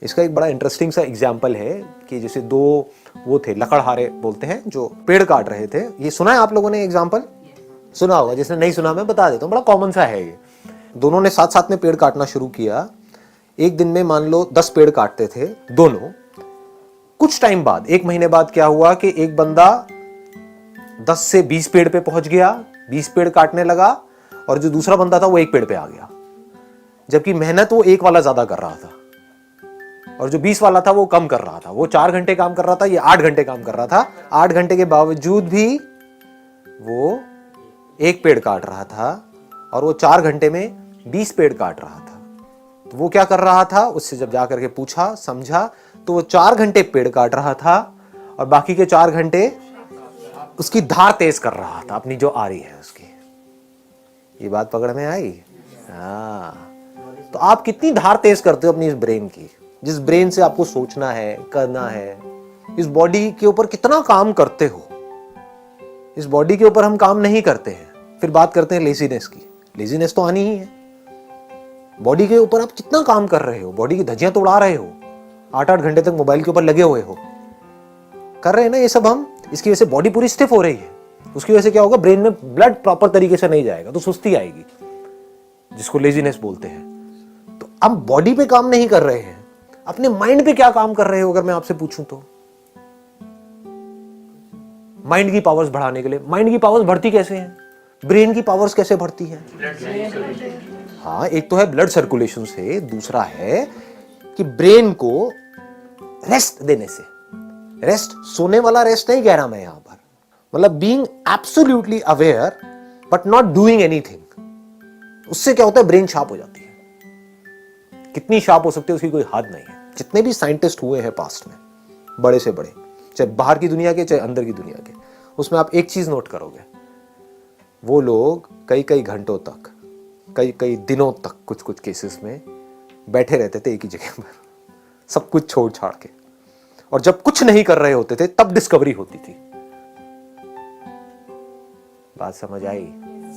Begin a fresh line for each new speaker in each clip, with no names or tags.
इसका एक बड़ा इंटरेस्टिंग सा एग्जाम्पल है कि जैसे दो वो थे लकड़हारे बोलते हैं जो पेड़ काट रहे थे। ये सुना है आप लोगों ने एग्जाम्पल? सुना होगा, जिसने नहीं सुना मैं बता देता हूँ, बड़ा कॉमन सा है ये। दोनों ने साथ साथ में पेड़ काटना शुरू किया। एक दिन में मान लो 10 पेड़ काटते थे दोनों। कुछ टाइम बाद, 1 महीने बाद क्या हुआ कि एक बंदा 10 से 20 पेड़ पे पहुंच गया, 20 पेड़ काटने लगा, और जो दूसरा बंदा था वो 1 पेड़ पे आ गया। जबकि मेहनत वो 1 वाला ज्यादा कर रहा था और जो 20 वाला था वो कम कर रहा था। वो 4 घंटे काम कर रहा था, ये 8 घंटे काम कर रहा था। 8 घंटे के बावजूद भी वो 1 पेड़ काट रहा था और वो 4 घंटे में 20 पेड़ काट रहा था। तो वो क्या कर रहा था, उससे जब जाकर के पूछा समझा तो वो 4 घंटे पेड़ काट रहा था और बाकी के 4 घंटे उसकी धार तेज कर रहा था, अपनी जो आ रही है उसकी। ये बात पकड़ में आई? हाँ। तो आप कितनी धार तेज करते हो अपनी इस ब्रेन की, जिस ब्रेन से आपको सोचना है, करना है। इस बॉडी के ऊपर कितना काम करते हो। इस बॉडी के ऊपर हम काम नहीं करते हैं, फिर बात करते हैं लेजीनेस की। लेजीनेस तो आनी ही है। बॉडी के ऊपर आप कितना काम कर रहे हो, बॉडी की धज्जियां तो उड़ा रहे हो, 8-8 घंटे तक मोबाइल के ऊपर लगे हुए हो, कर रहे हैं ना ये सब हम। इसकी वजह से बॉडी पूरी स्टिफ हो रही है। उसकी वजह से क्या होगा, ब्रेन में ब्लड प्रॉपर तरीके से नहीं जाएगा तो सुस्ती आएगी, जिसको लेजीनेस बोलते हैं। तो हम बॉडी पे काम नहीं कर रहे हैं, अपने माइंड पे क्या काम कर रहे हो अगर मैं आपसे पूछूं तो? माइंड की पावर्स बढ़ाने के लिए। माइंड की पावर्स बढ़ती कैसे हैं? ब्रेन की पावर्स कैसे बढ़ती हैं? हाँ, एक तो है ब्लड सर्कुलेशन से, दूसरा है कि ब्रेन को रेस्ट देने से। रेस्ट सोने वाला रेस्ट नहीं कह रहा मैं यहां पर, मतलब being absolutely aware but not doing anything. उससे क्या होता है, ब्रेन शार्प हो जाती है। कितनी शार्प हो सकती है उसकी कोई हद नहीं है। जितने भी साइंटिस्ट हुए हैं पास्ट में, बड़े से बड़े, चाहे बाहर की दुनिया के चाहे अंदर की दुनिया के, उसमें आप एक चीज नोट करोगे, वो लोग कई कई घंटों तक, कई कई दिनों तक कुछ कुछ केसेस में बैठे रहते थे एक ही जगह पर, सब कुछ छोड़ छाड़ के। और जब कुछ नहीं कर रहे होते थे तब डिस्कवरी होती थी। बात समझ आई?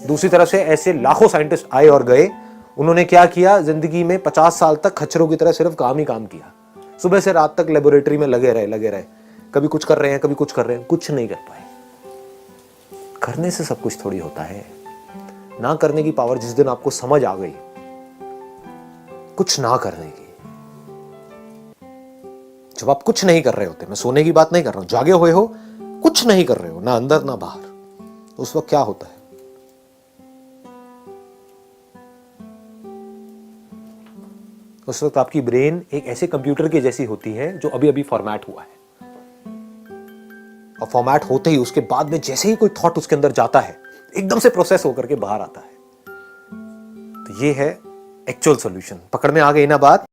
दूसरी तरफ से ऐसे लाखों साइंटिस्ट आए और गए। उन्होंने क्या किया, जिंदगी में 50 साल तक खच्चरों की तरह सिर्फ काम ही काम किया। सुबह से रात तक लेबोरेटरी में लगे रहे। कभी कुछ कर रहे हैं, कभी कुछ कर रहे हैं, कुछ नहीं कर पाए। करने से सब कुछ थोड़ी होता है। ना करने की पावर जिस दिन आपको समझ आ गई, कुछ ना करने की, जब आप कुछ नहीं कर रहे होते, मैं सोने की बात नहीं कर रहा हूं, जागे हुए हो, कुछ नहीं कर रहे हो, ना अंदर ना बाहर, तो उस वक्त क्या होता है? उस वक्त आपकी ब्रेन एक ऐसे कंप्यूटर की जैसी होती है जो अभी अभी फॉर्मेट हुआ है। और फॉर्मेट होते ही उसके बाद में जैसे ही कोई थॉट उसके अंदर जाता है, एकदम से प्रोसेस होकर के बाहर आता है। तो ये है एक्चुअल सॉल्यूशन। पकड़ में आ गई ना बात?